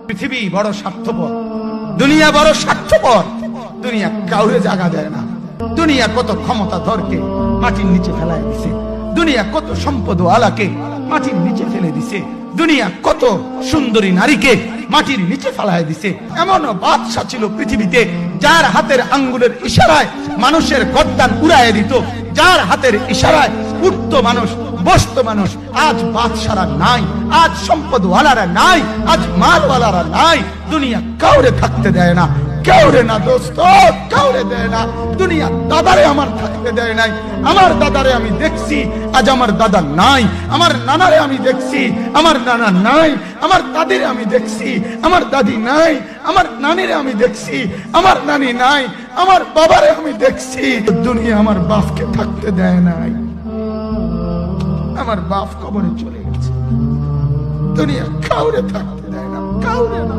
পৃথিবী বড় স্বার্থপর, দুনিয়া বড় স্বার্থপর। দুনিয়া কাউরে জায়গা দেয় না। দুনিয়া কত ক্ষমতাধরকে মাটির নিচে ফেলায় দিছে, দুনিয়া কত সম্পদ আলাকে মাটির নিচে ফেলে দিছে, দুনিয়া কত সুন্দরী নারীকে মাটির নিচে ফেলায় দিছে। এমন বাদশা ছিল পৃথিবীতে যার হাতের আঙ্গুলের ইশারায় মানুষের গর্দান উড়াইয়া দিত, যার হাতের ইশারায় উঠত মানুষ, বসত মানুষ। আজ বাদশারা নাই, আজ সম্পদওয়ালারা নাই, আজ মালওয়ালারা নাই। দুনিয়া কাউরে থাকতে দেয় না, কাউরে না দোস্ত, কাউরে দেয় না। দুনিয়া দাদারে আমার থাকতে দেয় নাই। আমার দাদারে আমি দেখছি, আজ আমার দাদা নাই। আমার নানারে আমি দেখছি, আমার নানা নাই। আমার দাদিরে আমি দেখছি, আমার দাদি নাই। আমার নানিরে আমি দেখছি, আমার নানি নাই। আমার বাবারে আমি দেখছি। দুনিয়া আমার বাপকে থাকতে দেয় নাই। আমার বাপ কবরে চলে গেছে। দুনিয়া কাউরে থাকতে দেয় না, কাউরে না।